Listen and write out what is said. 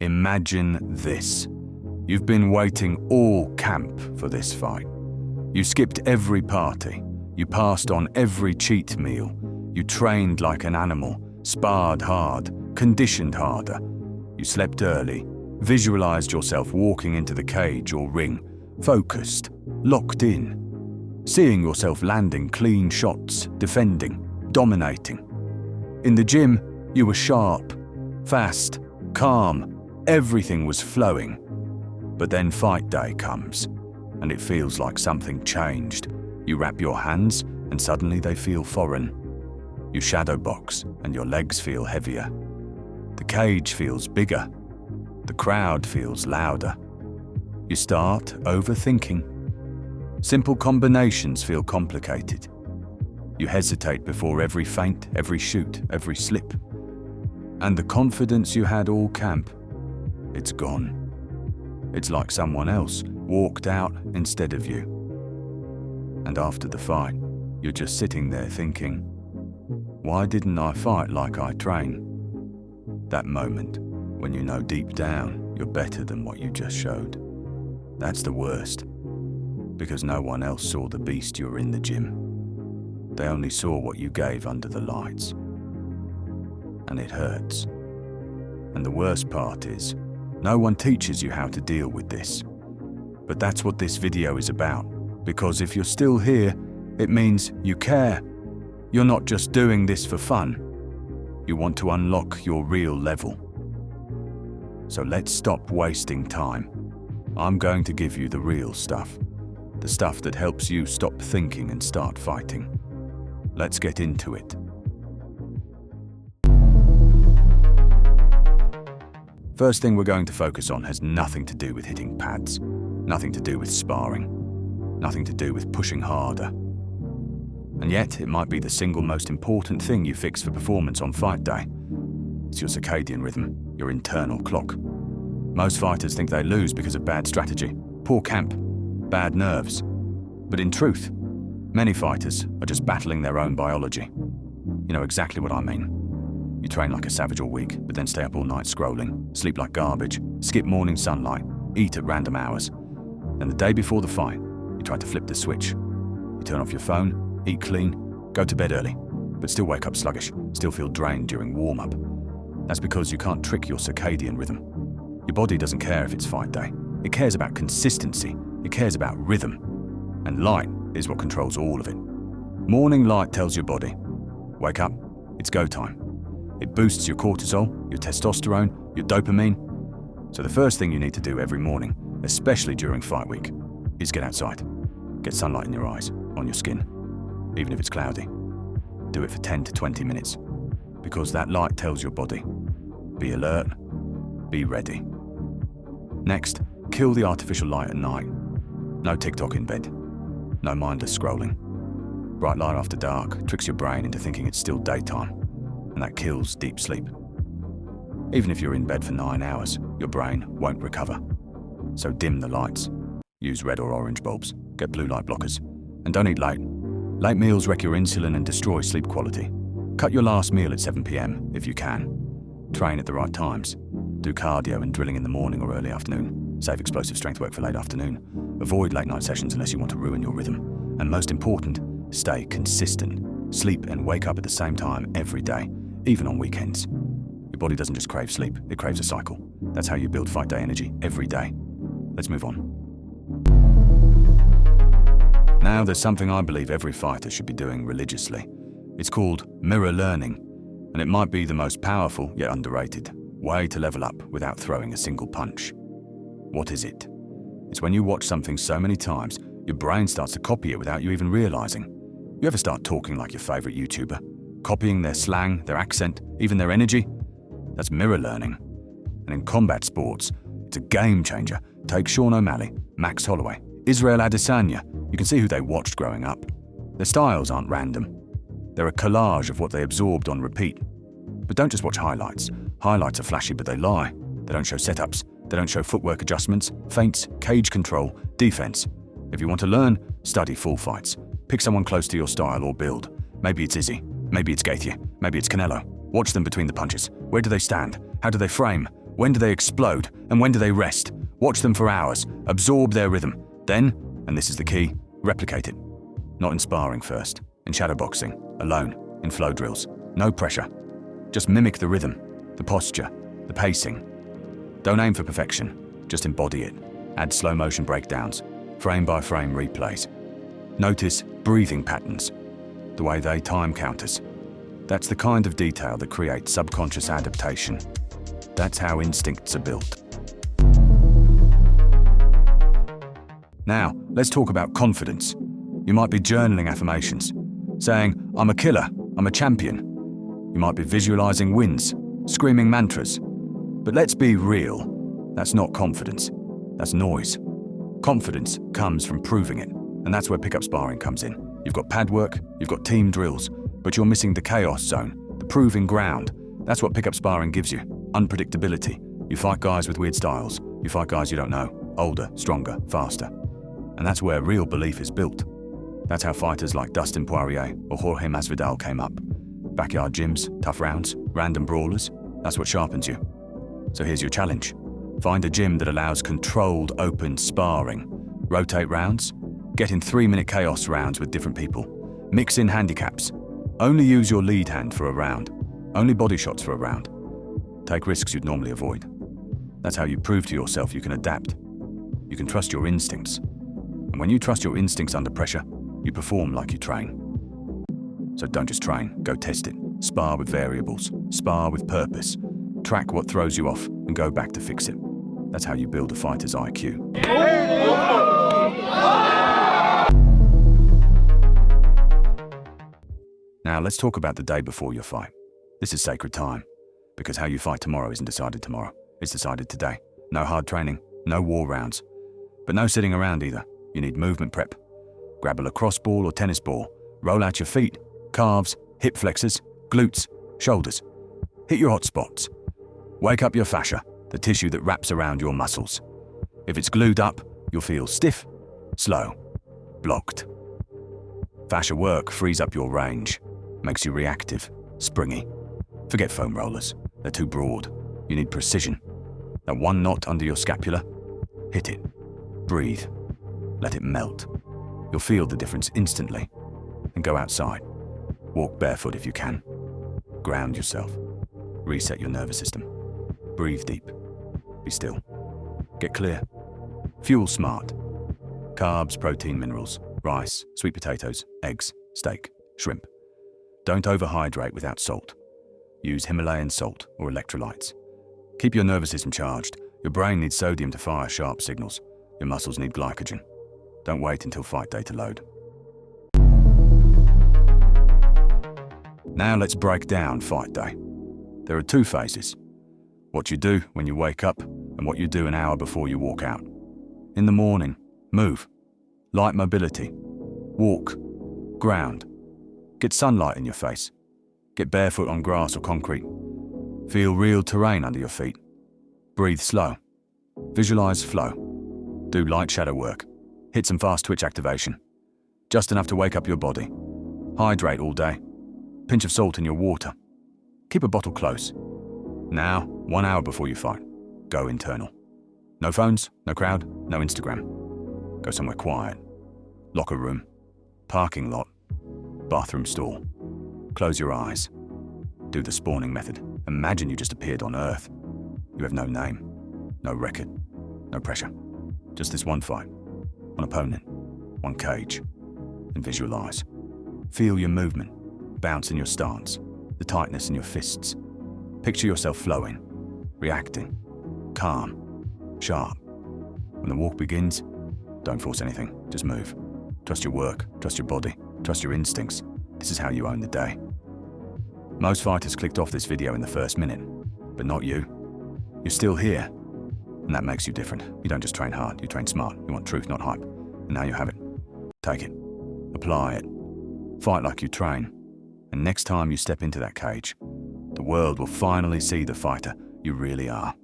Imagine this. You've been waiting all camp for this fight. You skipped every party. You passed on every cheat meal. You trained like an animal, sparred hard, conditioned harder. You slept early, visualized yourself walking into the cage or ring, focused, locked in, seeing yourself landing clean shots, defending, dominating. In the gym, you were sharp, fast, calm, everything was flowing. But then fight day comes, and it feels like something changed. You wrap your hands, and suddenly they feel foreign. You shadow box, and your legs feel heavier. The cage feels bigger. The crowd feels louder. You start overthinking. Simple combinations feel complicated. You hesitate before every feint, every shoot, every slip. And the confidence you had all camp, it's gone. It's like someone else walked out instead of you. And after the fight, you're just sitting there thinking, why didn't I fight like I train? That moment when you know deep down you're better than what you just showed. That's the worst, because no one else saw the beast you're in the gym. They only saw what you gave under the lights. And it hurts. And the worst part is, no one teaches you how to deal with this. But that's what this video is about, because if you're still here, it means you care. You're not just doing this for fun. You want to unlock your real level. So let's stop wasting time. I'm going to give you the real stuff. The stuff that helps you stop thinking and start fighting. Let's get into it. First thing we're going to focus on has nothing to do with hitting pads, nothing to do with sparring, nothing to do with pushing harder. And yet, it might be the single most important thing you fix for performance on fight day. It's your circadian rhythm, your internal clock. Most fighters think they lose because of bad strategy, poor camp, bad nerves. But in truth, many fighters are just battling their own biology. You know exactly what I mean. You train like a savage all week, but then stay up all night scrolling, sleep like garbage, skip morning sunlight, eat at random hours. Then the day before the fight, you try to flip the switch. You turn off your phone, eat clean, go to bed early, but still wake up sluggish, still feel drained during warm-up. That's because you can't trick your circadian rhythm. Your body doesn't care if it's fight day. It cares about consistency. It cares about rhythm. And light is what controls all of it. Morning light tells your body, wake up, it's go time. It boosts your cortisol, your testosterone, your dopamine. So the first thing you need to do every morning, especially during fight week, is get outside. Get sunlight in your eyes, on your skin, even if it's cloudy. Do it for 10 to 20 minutes, because that light tells your body, be alert, be ready. Next, kill the artificial light at night. No TikTok in bed, no mindless scrolling. Bright light after dark tricks your brain into thinking it's still daytime, and that kills deep sleep. Even if you're in bed for 9 hours, your brain won't recover. So dim the lights, use red or orange bulbs, get blue light blockers, and don't eat late. Late meals wreck your insulin and destroy sleep quality. Cut your last meal at 7 p.m. if you can. Train at the right times. Do cardio and drilling in the morning or early afternoon. Save explosive strength work for late afternoon. Avoid late night sessions unless you want to ruin your rhythm. And most important, stay consistent. Sleep and wake up at the same time every day, even on weekends. Your body doesn't just crave sleep, it craves a cycle. That's how you build fight day energy every day. Let's move on. Now there's something I believe every fighter should be doing religiously. It's called mirror learning, and it might be the most powerful yet underrated way to level up without throwing a single punch. What is it? It's when you watch something so many times, your brain starts to copy it without you even realizing. You ever start talking like your favorite YouTuber? Copying their slang, their accent, even their energy? That's mirror learning. And in combat sports, it's a game changer. Take Sean O'Malley, Max Holloway, Israel Adesanya. You can see who they watched growing up. Their styles aren't random. They're a collage of what they absorbed on repeat. But don't just watch highlights. Highlights are flashy, but they lie. They don't show setups. They don't show footwork adjustments, feints, cage control, defense. If you want to learn, study full fights. Pick someone close to your style or build. Maybe it's Izzy. Maybe it's Gaethje. Maybe it's Canelo. Watch them between the punches. Where do they stand? How do they frame? When do they explode, and when do they rest? Watch them for hours, absorb their rhythm. Then, and this is the key, replicate it. Not in sparring first, in shadowboxing, alone, in flow drills. No pressure. Just mimic the rhythm, the posture, the pacing. Don't aim for perfection, just embody it. Add slow motion breakdowns, frame by frame replays. Notice breathing patterns, the way they time counters. That's the kind of detail that creates subconscious adaptation. That's how instincts are built. Now, let's talk about confidence. You might be journaling affirmations, saying, "I'm a killer, I'm a champion." You might be visualizing wins, screaming mantras. But let's be real, that's not confidence, that's noise. Confidence comes from proving it, and that's where pickup sparring comes in. You've got pad work, you've got team drills, but you're missing the chaos zone, the proving ground. That's what pickup sparring gives you, unpredictability. You fight guys with weird styles, you fight guys you don't know, older, stronger, faster. And that's where real belief is built. That's how fighters like Dustin Poirier or Jorge Masvidal came up. Backyard gyms, tough rounds, random brawlers, that's what sharpens you. So here's your challenge. Find a gym that allows controlled, open sparring. Rotate rounds, get in 3-minute chaos rounds with different people. Mix in handicaps. Only use your lead hand for a round. Only body shots for a round. Take risks you'd normally avoid. That's how you prove to yourself you can adapt. You can trust your instincts. And when you trust your instincts under pressure, you perform like you train. So don't just train, go test it. Spar with variables, spar with purpose. Track what throws you off and go back to fix it. That's how you build a fighter's IQ. Now let's talk about the day before your fight. This is sacred time, because how you fight tomorrow isn't decided tomorrow, it's decided today. No hard training, no war rounds, but no sitting around either. You need movement prep. Grab a lacrosse ball or tennis ball, roll out your feet, calves, hip flexors, glutes, shoulders. Hit your hot spots. Wake up your fascia, the tissue that wraps around your muscles. If it's glued up, you'll feel stiff, slow, blocked. Fascia work frees up your range, makes you reactive, springy. Forget foam rollers, they're too broad. You need precision. That one knot under your scapula, hit it. Breathe. Let it melt. You'll feel the difference instantly. And go outside. Walk barefoot if you can. Ground yourself. Reset your nervous system. Breathe deep. Be still. Get clear. Fuel smart. Carbs, protein, minerals, rice, sweet potatoes, eggs, steak, shrimp. Don't overhydrate without salt. Use Himalayan salt or electrolytes. Keep your nervous system charged. Your brain needs sodium to fire sharp signals. Your muscles need glycogen. Don't wait until fight day to load. Now let's break down fight day. There are 2 phases. What you do when you wake up and what you do an hour before you walk out. In the morning, move. Light mobility. Walk. Ground. Get sunlight in your face. Get barefoot on grass or concrete. Feel real terrain under your feet. Breathe slow. Visualize flow. Do light shadow work. Hit some fast twitch activation. Just enough to wake up your body. Hydrate all day. Pinch of salt in your water. Keep a bottle close. Now, 1 hour before you fight, go internal. No phones, no crowd, no Instagram. Go somewhere quiet. Locker room. Parking lot. Bathroom stall. Close your eyes. Do the spawning method. Imagine you just appeared on Earth. You have no name, no record, no pressure. Just this one fight, one opponent, one cage. And visualize. Feel your movement, bounce in your stance, the tightness in your fists. Picture yourself flowing, reacting, calm, sharp. When the walk begins, don't force anything, just move. Trust your work, trust your body, trust your instincts. This is how you own the day. Most fighters clicked off this video in the first minute, but not you. You're still here, and that makes you different. You don't just train hard, you train smart. You want truth, not hype. And now you have it. Take it. Apply it. Fight like you train. And next time you step into that cage, the world will finally see the fighter you really are.